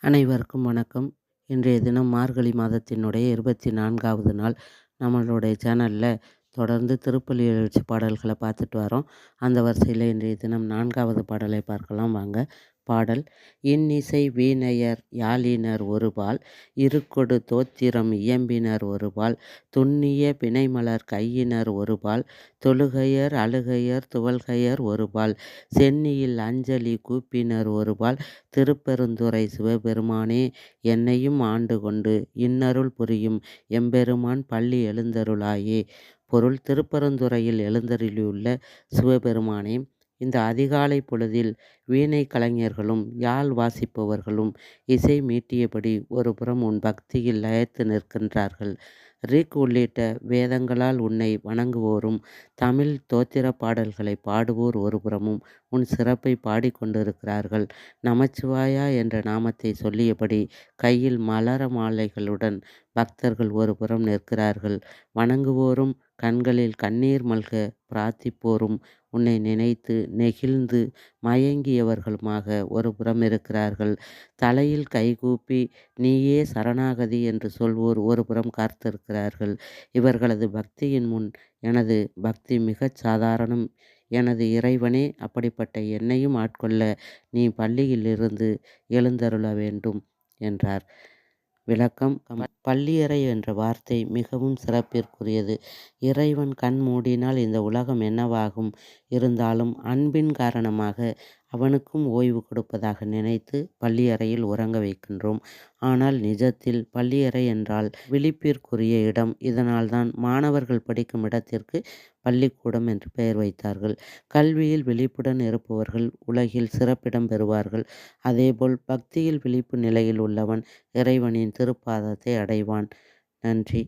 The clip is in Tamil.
அனைவருக்கும் வணக்கம். இன்றைய தினம் மார்கழி மாதத்தினுடைய 24வது நாள். நம்மளுடைய சேனலில் தொடர்ந்து திருப்பள்ளி எழுச்சி பாடல்களை பார்த்துட்டு வரோம். அந்த வரிசையில் இன்றைய தினம் 4வது பாடலை பார்க்கலாம் வாங்க. பாடல்: இன்னிசை வீணையர் யாழினர் ஒருபால், இருக்கொடு தோத்திரம் இயம்பினர் ஒருபால், துன்னிய பிணைமலர் கையினர் ஒருபால், தொழுகையர் அழுகையர் துவள்கையர் ஒருபால், சென்னியில் அஞ்சலி கூப்பினர் ஒருபால், திருப்பெருந்துறை சிவபெருமானே என்னையும் ஆண்டு கொண்டு இன்னருள் புரியும் எம்பெருமான் பள்ளி எழுந்தருளாயே. பொருள்: திருப்பெருந்துறையில் எழுந்தருளியுள்ள சிவபெருமானே, இந்த அதிகாலை பொழுதில் வீணை கலைஞர்களும் யாழ் வாசிப்பவர்களும் இசை மீட்டியபடி ஒருபுறம் உன் பக்தியில் லயித்து நிற்கின்றார்கள். ரிக் உள்ளிட்ட வேதங்களால் உன்னை வணங்குவோரும் தமிழ் தோத்திர பாடல்களை பாடுவோர் ஒருபுறமும் உன் சிறப்பை பாடிக்கொண்டிருக்கிறார்கள். நமச்சிவாயா என்ற நாமத்தை சொல்லியபடி கையில் மலர மாலைகளுடன் பக்தர்கள் ஒருபுறம் நிற்கிறார்கள். வணங்குவோரும் கண்களில் கண்ணீர் மல்க பிரார்த்திப்போரும் உன்னை நினைத்து நெகிழ்ந்து மயங்கியவர்களுமாக ஒருபுறம் இருக்கிறார்கள். தலையில் கைகூப்பி நீயே சரணாகதி என்று சொல்வோர் ஒருபுறம் காத்திருக்கிறார்கள். இவர்களது பக்தியின் முன் எனது பக்தி மிகச் சாதாரணம். எனது இறைவனே, அப்படிப்பட்ட என்னையும் ஆட்கொள்ள நீ பள்ளியிலிருந்து எழுந்தருள வேண்டும் என்றார். விளக்கம்: பள்ளியறை என்ற வார்த்தை மிகவும் சிறப்பிற்குரியது. இறைவன் கண் மூடினால் இந்த உலகம் என்னவாகும்? இருந்தாலும் அன்பின் காரணமாக அவனுக்கும் ஓய்வு கொடுப்பதாக நினைத்து பள்ளியறையில் உறங்க வைக்கின்றோம். ஆனால் நிஜத்தில் பள்ளியறை என்றால் விழிப்பிற்குரிய இடம். இதனால்தான் மாணவர்கள் படிக்கும் இடத்திற்கு பள்ளிக்கூடம் என்று பெயர் வைத்தார்கள். கல்வியில் விழிப்புடன் இருப்பவர்கள் உலகில் சிறப்பிடம் பெறுவார்கள். அதேபோல் பக்தியில் விழிப்பு நிலையில் உள்ளவன் இறைவனின் திருப்பாதத்தை அடைவான். நன்றி.